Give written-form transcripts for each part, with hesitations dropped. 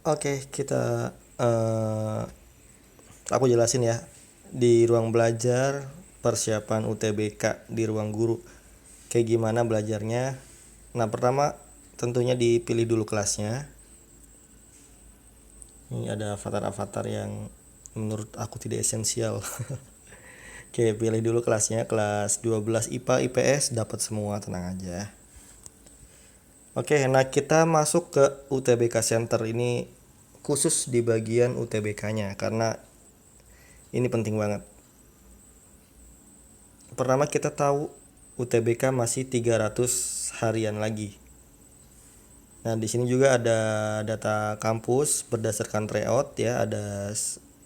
Oke, kita aku jelasin ya. Di ruang belajar persiapan UTBK di ruang guru. Kayak gimana belajarnya? Nah, pertama tentunya dipilih dulu kelasnya. Ini ada avatar-avatar yang menurut aku tidak esensial. Oke, pilih dulu kelasnya, kelas 12 IPA IPS dapat semua, tenang aja. Oke, nah kita masuk ke UTBK Center ini khusus di bagian UTBK-nya karena ini penting banget. Pertama kita tahu UTBK masih 300 harian lagi. Nah, di sini juga ada data kampus berdasarkan tryout ya, ada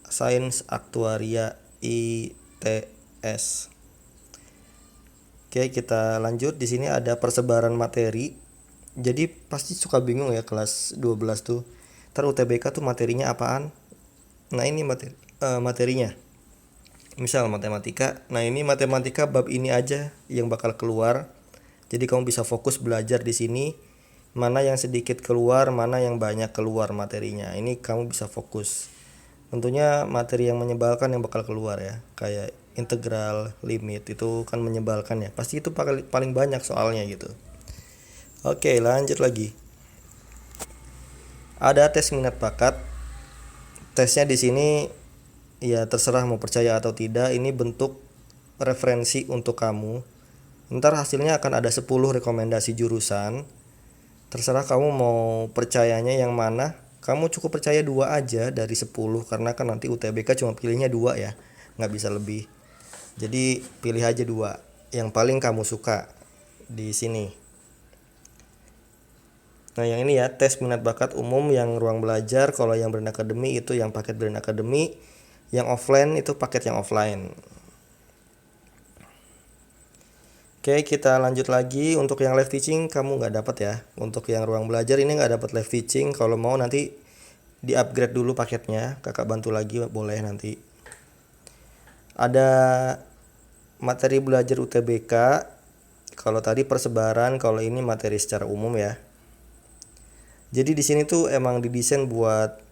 Sains Aktuaria ITS. Oke, kita lanjut. Di sini ada persebaran materi. Jadi pasti suka bingung ya kelas 12 tuh. Ntar UTBK tuh materinya apaan? Nah, ini materinya. Misal matematika. Nah, ini matematika bab ini aja yang bakal keluar. Jadi kamu bisa fokus belajar di sini. Mana yang sedikit keluar, mana yang banyak keluar materinya. Ini kamu bisa fokus. Tentunya materi yang menyebalkan yang bakal keluar ya. Kayak integral, limit itu kan menyebalkan ya. Pasti itu paling banyak soalnya gitu. Oke, lanjut lagi. Ada tes minat bakat. Tesnya di sini ya terserah mau percaya atau tidak, ini bentuk referensi untuk kamu. Ntar hasilnya akan ada 10 rekomendasi jurusan. Terserah kamu mau percayanya yang mana. Kamu cukup percaya 2 aja dari 10 karena kan nanti UTBK cuma pilihnya 2 ya. Nggak bisa lebih. Jadi pilih aja 2 yang paling kamu suka di sini. Nah, yang ini ya tes minat bakat umum yang ruang belajar. Kalau yang Brand Academy itu yang paket Brand Academy. Yang offline itu paket yang offline. Oke, kita lanjut lagi. Untuk yang live teaching kamu nggak dapat ya. Untuk yang ruang belajar ini nggak dapat live teaching. Kalau mau nanti di upgrade dulu paketnya. Kakak bantu lagi boleh nanti. Ada materi belajar UTBK. Kalau tadi persebaran, kalau ini materi secara umum ya. Jadi di sini tuh emang didesain buat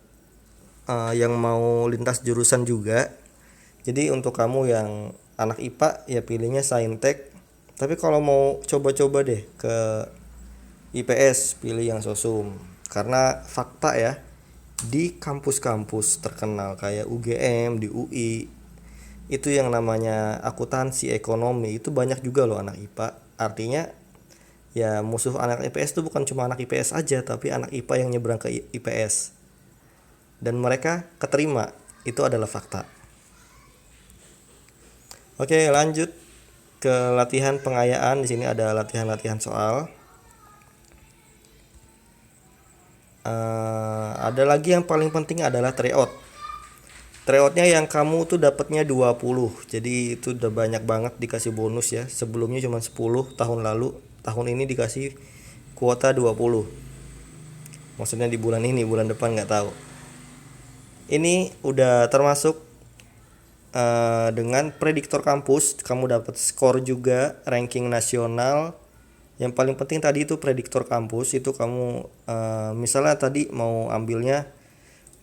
yang mau lintas jurusan juga. Jadi untuk kamu yang anak IPA ya pilihnya Saintek. Tapi kalau mau coba-coba deh ke IPS pilih yang Sosum. Karena fakta ya, di kampus-kampus terkenal kayak UGM, di UI, itu yang namanya akuntansi ekonomi itu banyak juga loh anak IPA. Artinya ya musuh anak IPS itu bukan cuma anak IPS aja, tapi anak IPA yang nyebrang ke IPS. Dan mereka keterima, itu adalah fakta. Oke, lanjut ke latihan pengayaan. Di sini ada latihan-latihan soal. Ada lagi yang paling penting adalah tryout. Tryoutnya yang kamu tuh dapatnya 20. Jadi itu udah banyak banget dikasih bonus ya. Sebelumnya cuma 10 tahun lalu. Tahun ini dikasih kuota 20. Maksudnya di bulan ini, bulan depan nggak tahu. Ini udah termasuk dengan prediktor kampus. Kamu dapat skor juga, ranking nasional. Yang paling penting tadi itu prediktor kampus. Itu kamu misalnya tadi mau ambilnya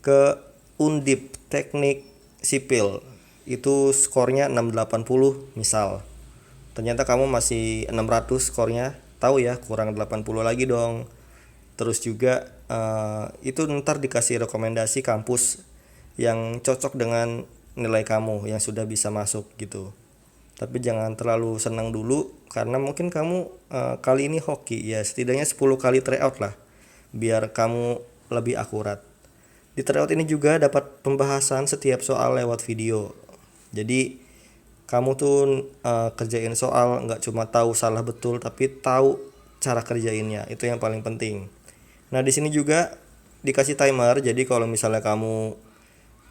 ke Undip Teknik Sipil, itu skornya 680 misal. Ternyata kamu masih 600 skornya, tahu ya kurang 80 lagi dong. Terus juga itu ntar dikasih rekomendasi kampus yang cocok dengan nilai kamu yang sudah bisa masuk gitu. Tapi jangan terlalu senang dulu karena mungkin kamu kali ini hoki ya, setidaknya 10 kali tryout lah biar kamu lebih akurat. Di tryout ini juga dapat pembahasan setiap soal lewat video. Jadi kamu tuh kerjain soal nggak cuma tahu salah betul tapi tahu cara kerjainnya. Itu yang paling penting. Nah, di sini juga dikasih timer. Jadi kalau misalnya kamu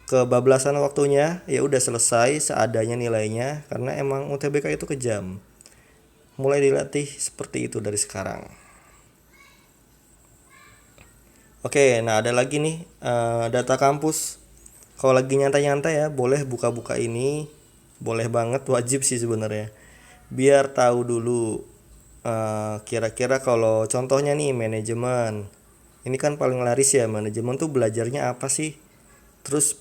kebablasan waktunya, ya udah selesai seadanya nilainya karena emang UTBK itu kejam. Mulai dilatih seperti itu dari sekarang. Oke, nah ada lagi nih data kampus. Kalau lagi nyantai-nyantai ya, boleh buka-buka ini, boleh banget, wajib sih sebenarnya. Biar tahu dulu kira-kira kalau contohnya nih manajemen. Ini kan paling laris ya, manajemen tuh belajarnya apa sih? Terus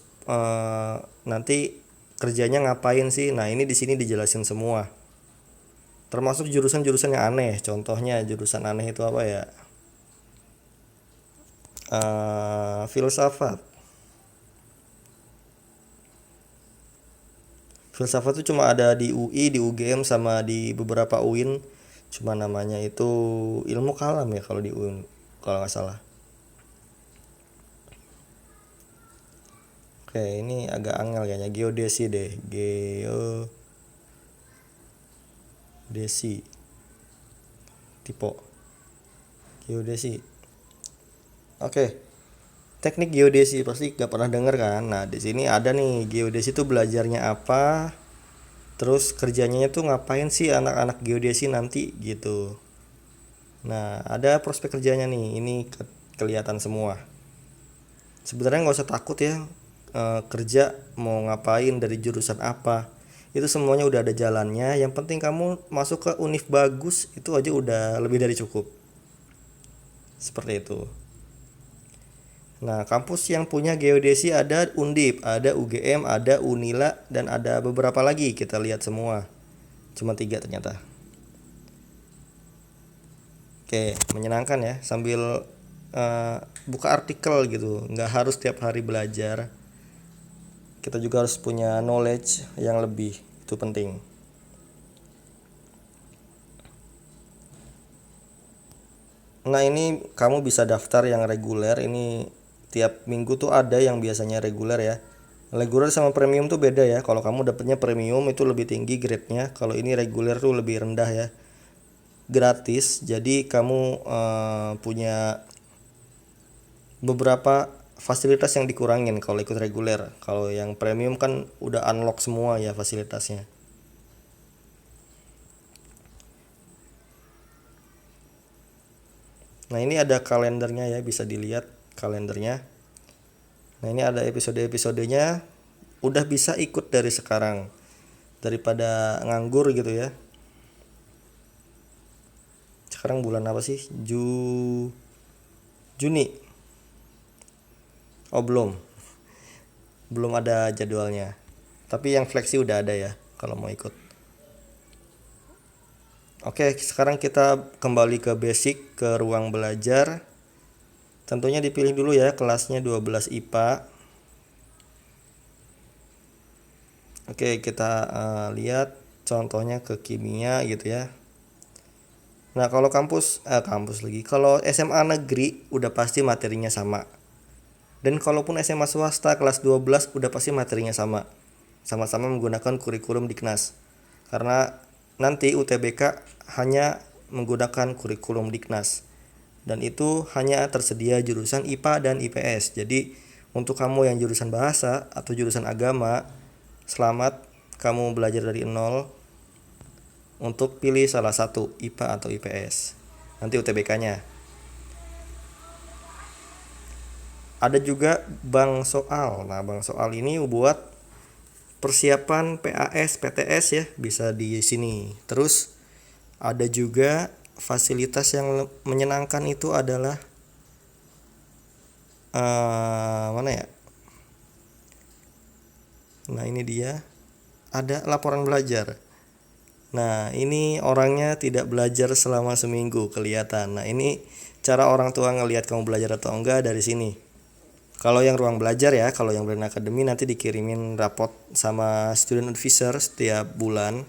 nanti kerjanya ngapain sih? Nah, ini di sini dijelasin semua. Termasuk jurusan-jurusan yang aneh. Contohnya jurusan aneh itu apa ya? Filsafat. Filsafat itu cuma ada di UI, di UGM sama di beberapa UIN. Cuma namanya itu ilmu kalam ya kalau di UIN, kalau nggak salah. Oke, ini agak angel kayaknya. Geodesi deh. Geodesi. Tipo. Geodesi. Oke. Teknik geodesi pasti gak pernah denger kan? Nah, di sini ada nih geodesi itu belajarnya apa, terus kerjanya tuh ngapain sih anak-anak geodesi nanti gitu. Nah, ada prospek kerjanya nih. Ini kelihatan semua. Sebenarnya nggak usah takut ya, kerja mau ngapain dari jurusan apa. Itu semuanya udah ada jalannya. Yang penting kamu masuk ke univ bagus, itu aja udah lebih dari cukup. Seperti itu. Nah, kampus yang punya geodesi ada Undip, ada UGM, ada Unila, dan ada beberapa lagi. Kita lihat semua. Cuma 3 ternyata. Oke, menyenangkan ya. Sambil buka artikel gitu. Nggak harus tiap hari belajar. Kita juga harus punya knowledge yang lebih. Itu penting. Nah, ini kamu bisa daftar yang reguler. Ini tiap minggu tuh ada yang biasanya reguler ya. Reguler sama premium tuh beda ya. Kalau kamu dapetnya premium itu lebih tinggi grade-nya. Kalau ini reguler tuh lebih rendah ya. Gratis. Jadi kamu punya beberapa fasilitas yang dikurangin kalau ikut reguler. Kalau yang premium kan udah unlock semua ya fasilitasnya. Nah, ini ada kalendernya ya, bisa dilihat kalendernya. Nah, ini ada episode-episodenya. Udah bisa ikut dari sekarang daripada nganggur gitu ya. Sekarang bulan apa sih? Juni. Oh, belum ada jadwalnya, tapi yang fleksi udah ada ya kalau mau ikut. Oke, sekarang kita kembali ke basic, ke ruang belajar. Tentunya dipilih dulu ya kelasnya 12 IPA. Oke, kita lihat contohnya ke kimia gitu ya. Nah, kalau kampus lagi. Kalau SMA negeri udah pasti materinya sama. Dan kalaupun SMA swasta kelas 12 udah pasti materinya sama. Sama-sama menggunakan kurikulum Diknas. Karena nanti UTBK hanya menggunakan kurikulum Diknas. Dan itu hanya tersedia jurusan IPA dan IPS. Jadi untuk kamu yang jurusan bahasa atau jurusan agama, selamat, kamu belajar dari nol untuk pilih salah satu IPA atau IPS. Nanti UTBK-nya. Ada juga bank soal. Nah, bank soal ini buat persiapan PAS, PTS ya, bisa di sini. Terus ada juga fasilitas yang menyenangkan itu adalah mana ya? Nah, ini dia. Ada laporan belajar. Nah, ini orangnya tidak belajar selama seminggu kelihatan. Nah, ini cara orang tua ngelihat kamu belajar atau enggak dari sini. Kalau yang ruang belajar ya, kalau yang Brain Academy nanti dikirimin rapot sama student advisor setiap bulan.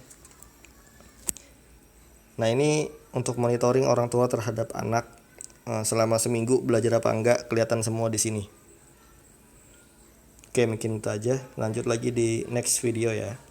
Nah, ini untuk monitoring orang tua terhadap anak selama seminggu belajar apa enggak, kelihatan semua di sini. Oke, mungkin itu aja. Lanjut lagi di next video ya.